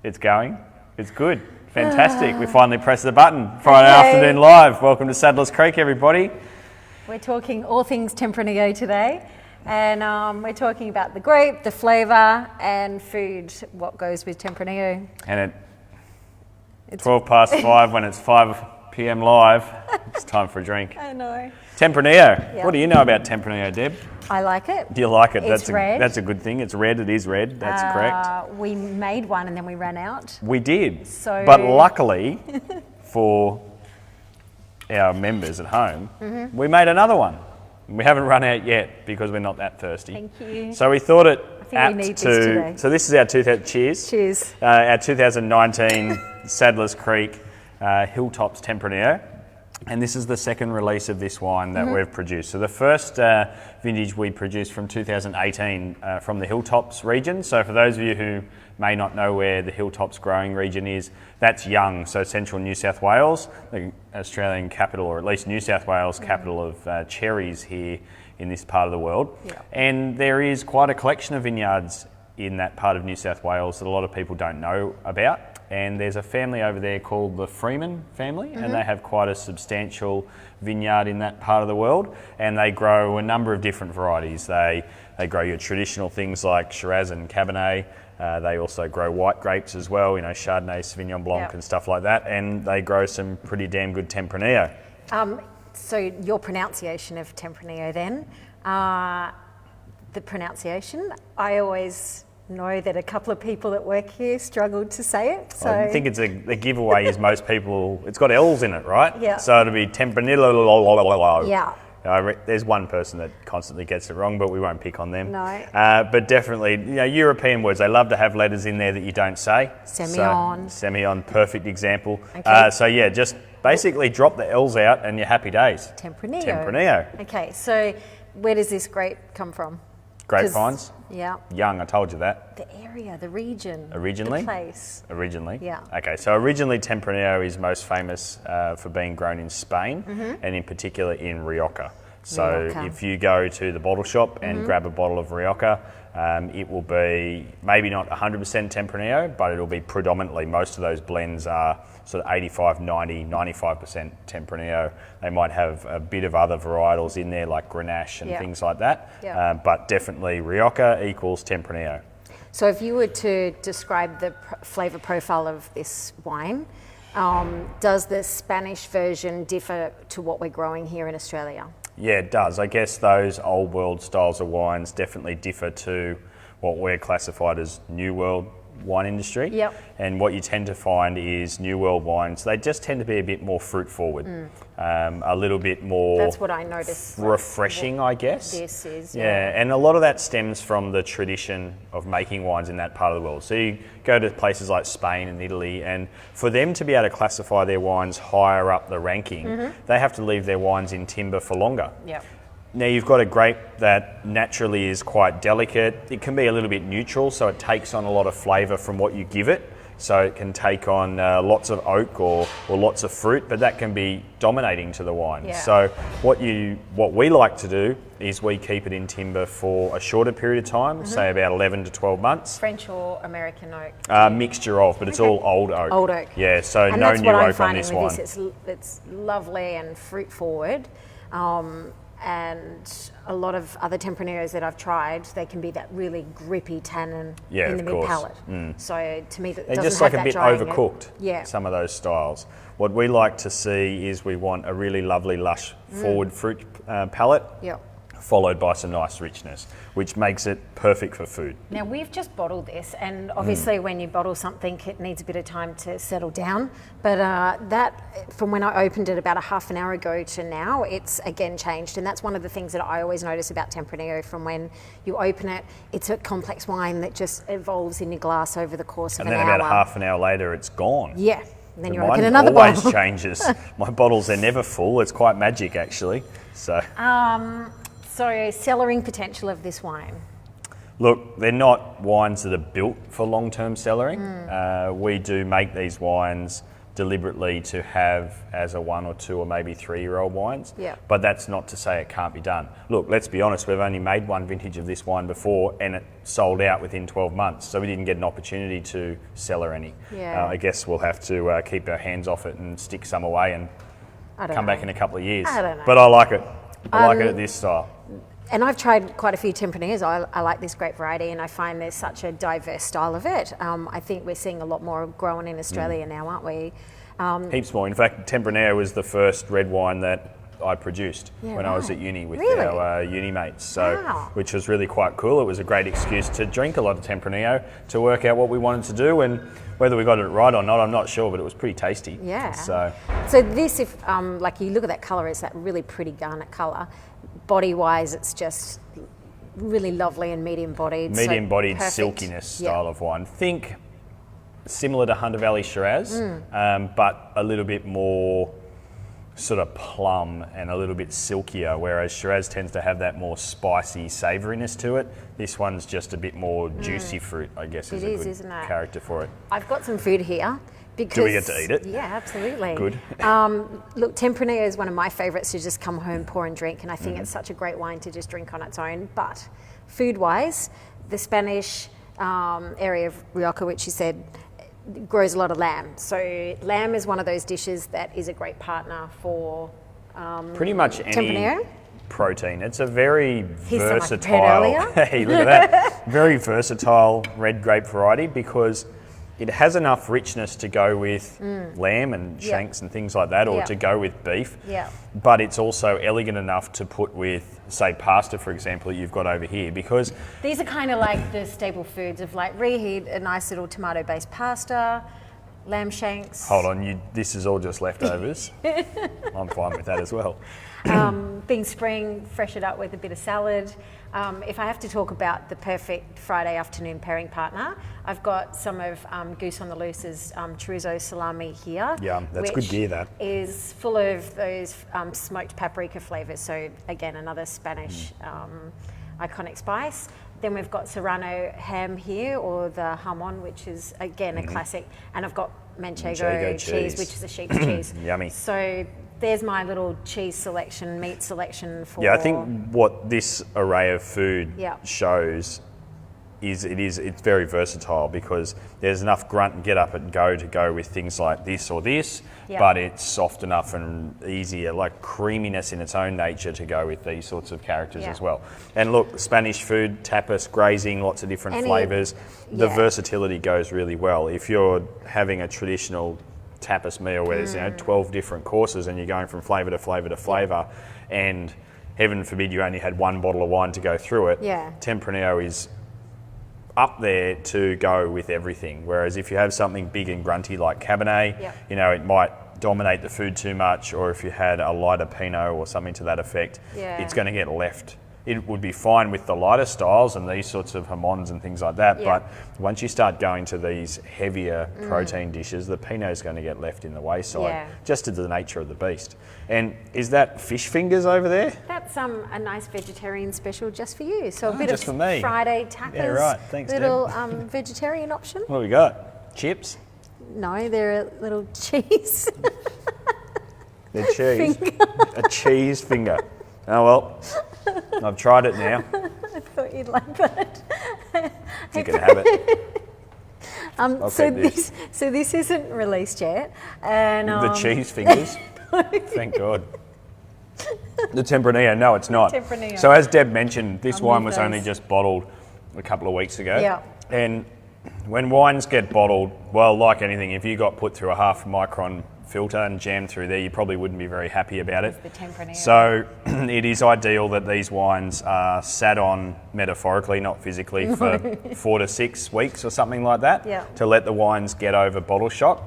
It's going. It's good. Fantastic. We finally pressed the button. Friday afternoon live. Welcome to Sadler's Creek, everybody. We're talking all things Tempranillo today. And we're talking about the grape, the flavour and food, what goes with Tempranillo. And it's 12 past 5 when it's 5 p.m. live. It's time for a drink. I know. Tempranillo. Yep. What do you know about Tempranillo, Deb? I like it. Do you like it? It's red. That's a good thing. It's red. It is red. That's correct. We made one and then we ran out. We did. So... But luckily for our members at home, we made another one. We haven't run out yet because we're not that thirsty. Thank you. So we thought it we need this today. So this is our 2000. Cheers. Cheers. Our 2019 Sadler's Creek Hilltops Tempranillo, and this is the second release of this wine that we've produced. So the first vintage we produced from 2018 from the Hilltops region. So for those of you who may not know where the Hilltops growing region is, that's Young, so central New South Wales, the Australian capital, or at least New South Wales capital of cherries here in this part of the world. Yeah. And there is quite a collection of vineyards in that part of New South Wales that a lot of people don't know about. And there's a family over there called the Freeman family, and they have quite a substantial vineyard in that part of the world, and they grow a number of different varieties. They grow your traditional things like Shiraz and Cabernet. They also grow white grapes as well, you know, Chardonnay, Sauvignon Blanc and stuff like that, and they grow some pretty damn good Tempranillo. So your pronunciation of Tempranillo then, the pronunciation, I always know that a couple of people that work here struggled to say it. So I think it's the giveaway is most people, it's got L's in it, right? Yeah. So it'll be Tempranillo. Yeah. There's one person that constantly gets it wrong, but we won't pick on them. No. But definitely, you know, European words, they love to have letters in there that you don't say. Semillon. So, Semillon, perfect example. Okay. So yeah, just basically drop the L's out and you're happy days. Tempranillo. Tempranillo. Okay, so where does this grape come from? Grapevines. Yeah. Young, I told you that. The area, the region. Originally? The place. Originally? Yeah. Okay, so originally Tempranillo is most famous for being grown in Spain and in particular in Rioja. So if you go to the bottle shop and grab a bottle of Rioja, it will be maybe not 100% Tempranillo, but it'll be predominantly, most of those blends are sort of 85, 90, 95% Tempranillo. They might have a bit of other varietals in there like Grenache and things like that, but definitely Rioja equals Tempranillo. So if you were to describe the flavour profile of this wine, does the Spanish version differ to what we're growing here in Australia? Yeah, it does. I guess those old world styles of wines definitely differ to what we're classified as new world wine industry. Yep. And what you tend to find is new world wines, they just tend to be a bit more fruit forward, a little bit more... That's what I noticed. Refreshing, I guess. This is, yeah. And a lot of that stems from the tradition of making wines in that part of the world. So you go to places like Spain and Italy, and for them to be able to classify their wines higher up the ranking, they have to leave their wines in timber for longer. Yep. Now you've got a grape that naturally is quite delicate. It can be a little bit neutral, so it takes on a lot of flavour from what you give it. So it can take on lots of oak or lots of fruit, but that can be dominating to the wine. Yeah. So what we like to do is we keep it in timber for a shorter period of time, say about 11 to 12 months. French or American oak? Mixture of, but it's all old oak. Old oak. Yeah, so and no that's new what I'm oak on this finding one. with this. It's lovely and fruit forward. And a lot of other Tempranillos that I've tried, they can be that really grippy tannin in the mid-palate. So to me, that they're doesn't just have like a that bit drying overcooked, some of those styles. What we like to see is we want a really lovely, lush, forward fruit palate, followed by some nice richness, which makes it perfect for food. Now we've just bottled this, and obviously when you bottle something, it needs a bit of time to settle down. But that, from when I opened it about a half an hour ago to now, it's again changed. And that's one of the things that I always notice about Tempranillo. From when you open it, it's a complex wine that just evolves in your glass over the course of an hour. And then about half an hour later, it's gone. Yeah. And then you open Mine another bottle. always changes. My bottles are never full. It's quite magic, actually. So. So, cellaring potential of this wine? Look, they're not wines that are built for long-term cellaring. We do make these wines deliberately to have as a 1 or 2 or maybe 3-year-old wines. Yeah. But that's not to say it can't be done. Look, let's be honest, we've only made one vintage of this wine before and it sold out within 12 months. So we didn't get an opportunity to cellar any. Yeah. I guess we'll have to keep our hands off it and stick some away and come back in a couple of years. I don't know. But I like it. I like it at this style. And I've tried quite a few Tempranillos. I like this grape variety, and I find there's such a diverse style of it. I think we're seeing a lot more grown in Australia now, aren't we? Heaps more. In fact, Tempranillo was the first red wine that I produced when I was at uni with our uni mates, so which was really quite cool. It was a great excuse to drink a lot of Tempranillo, to work out what we wanted to do, and whether we got it right or not, I'm not sure, but it was pretty tasty. Yeah. So this, if like you look at that colour, it's that really pretty garnet colour. Body-wise, it's just really lovely and medium-bodied. Medium-bodied silkiness style of wine. Think similar to Hunter Valley Shiraz, but a little bit more sort of plum and a little bit silkier, whereas Shiraz tends to have that more spicy savouriness to it. This one's just a bit more juicy fruit, I guess, is a good character for it. I've got some food here. Because, do we get to eat it? Yeah, absolutely. Good. Look, Tempranillo is one of my favourites to just come home, pour and drink, and I think it's such a great wine to just drink on its own. But food-wise, the Spanish area of Rioja, which you said, grows a lot of lamb. So lamb is one of those dishes that is a great partner for pretty much any Tempranillo. Protein. It's a very versatile. Hey, look at that! Very versatile red grape variety because it has enough richness to go with lamb and shanks and things like that, or to go with beef. Yeah. But it's also elegant enough to put with, say, pasta, for example, that you've got over here, because these are kind of like the staple foods of like reheat a nice little tomato-based pasta, lamb shanks. Hold on, this is all just leftovers. I'm fine with that as well. Being spring, fresh it up with a bit of salad. If I have to talk about the perfect Friday afternoon pairing partner, I've got some of Goose on the Loose's chorizo salami here. Yeah, that's good gear, that. Is full of those smoked paprika flavours. So again, another Spanish iconic spice. Then we've got Serrano ham here, or the jamon, which is again a classic. And I've got Manchego cheese, which is a sheep's cheese. Yummy. So there's my little cheese selection, meat selection for... Yeah, I think what this array of food shows is it's very versatile, because there's enough grunt and get up and go to go with things like this or this, but it's soft enough and easier, like creaminess in its own nature, to go with these sorts of characters as well. And look, Spanish food, tapas, grazing, lots of different flavours. The versatility goes really well. If you're having a traditional tapas meal where there's 12 different courses and you're going from flavour to flavour to flavour, and heaven forbid you only had one bottle of wine to go through it, Tempranillo is up there to go with everything. Whereas if you have something big and grunty like Cabernet, it might dominate the food too much, or if you had a lighter Pinot or something to that effect, it's going to get left. It would be fine with the lighter styles and these sorts of jamons and things like that, but once you start going to these heavier protein dishes, the Pinot is going to get left in the wayside, just to the nature of the beast. And is that fish fingers over there? That's a nice vegetarian special just for you. So a bit of for me. Friday tapas. Yeah, right. Thanks, little vegetarian option. What have we got? Chips? No, they're a little cheese. They're cheese. A cheese finger. Oh well, I've tried it now. I thought you'd like that. You can have it. So this isn't released yet, and the cheese fingers. Thank God. The Tempranillo, no, it's not. Tempranillo. So as Deb mentioned, this wine was only just bottled a couple of weeks ago. Yeah. And when wines get bottled, well, like anything, if you got put through a half micron filter and jammed through there, you probably wouldn't be very happy about it. The Tempranillo. So it is ideal that these wines are sat on metaphorically, not physically, for 4 to 6 weeks or something like that, to let the wines get over bottle shock.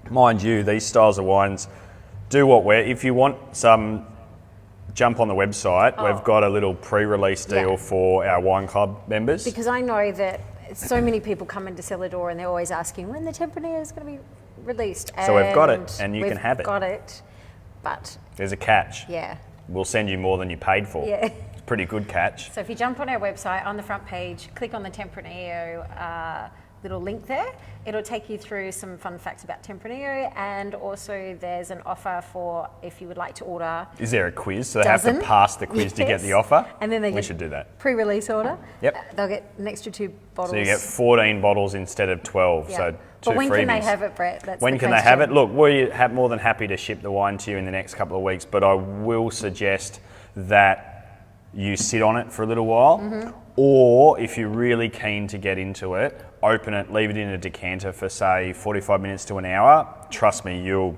Mind you, these styles of wines do what if you want some, jump on the website. We've got a little pre-release deal for our wine club members. Because I know that so many people come into Cellar Door and they're always asking when the Tempranillo is going to be released. So we've got it, and you can have it. We've got it, but there's a catch. Yeah. We'll send you more than you paid for. Yeah. It's a pretty good catch. So if you jump on our website, on the front page, click on the Tempranillo little link there. It'll take you through some fun facts about Tempranillo, and also there's an offer for if you would like to order. Is there a quiz? So they have to pass the quiz to get the offer? And then we should do that. Pre-release order. Yep. They'll get an extra 2 bottles. So you get 14 bottles instead of 12. Yeah. So 2 but when freebies. can they have it, Brett? That's when the can question. they have it? Look, we're more than happy to ship the wine to you in the next couple of weeks, but I will suggest that you sit on it for a little while, or if you're really keen to get into it, open it, leave it in a decanter for say 45 minutes to an hour. Trust me, you'll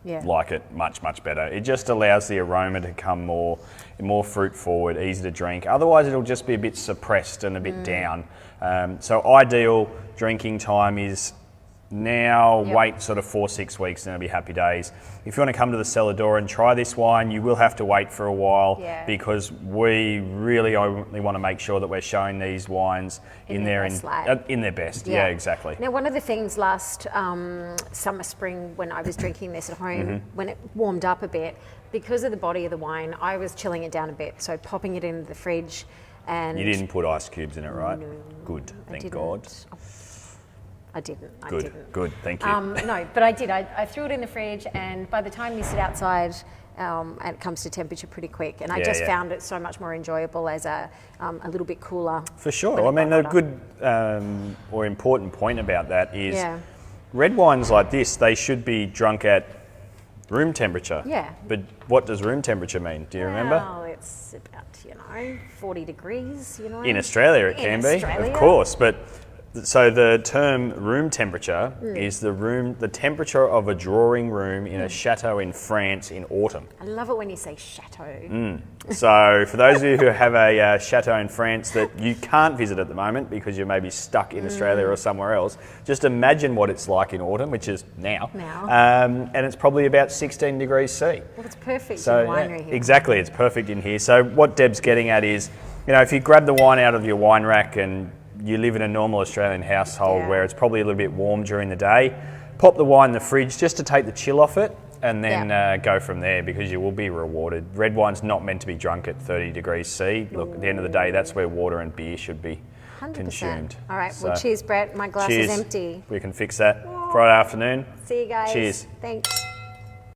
like it much, much better. It just allows the aroma to come more fruit forward, easy to drink. Otherwise it'll just be a bit suppressed and a bit down. So ideal drinking time is now, wait sort of 4-6 weeks and it'll be happy days. If you want to come to the cellar door and try this wine, you will have to wait for a while because we really only want to make sure that we're showing these wines in their best. Yeah, exactly. Now, one of the things last summer, spring, when I was drinking this at home, when it warmed up a bit, because of the body of the wine, I was chilling it down a bit. So popping it into the fridge. And you didn't put ice cubes in it, right? No, good, thank God. I didn't. Good, thank you. No, but I did. I threw it in the fridge, and by the time you sit outside, and it comes to temperature pretty quick. And I just found it so much more enjoyable as a little bit cooler. For sure. I mean, a good or important point about that is red wines like this, they should be drunk at room temperature. Yeah. But what does room temperature mean? Do you remember? Well, it's about, 40 degrees, In Australia it can be, of course. But so the term room temperature is the temperature of a drawing room in a chateau in France in autumn. I love it when you say chateau. So for those of you who have a chateau in France that you can't visit at the moment because you may be stuck in Australia or somewhere else, just imagine what it's like in autumn, which is now. And it's probably about 16 degrees C. Well, it's perfect in the winery here. Exactly, it's perfect in here. So what Deb's getting at is, if you grab the wine out of your wine rack and you live in a normal Australian household where it's probably a little bit warm during the day, pop the wine in the fridge just to take the chill off it, and then go from there, because you will be rewarded. Red wine's not meant to be drunk at 30 degrees C. Look, at the end of the day, that's where water and beer should be 100%. consumed. All right, well, cheers, Brett. My glass is empty. We can fix that. Friday afternoon. See you guys. Cheers. Thanks.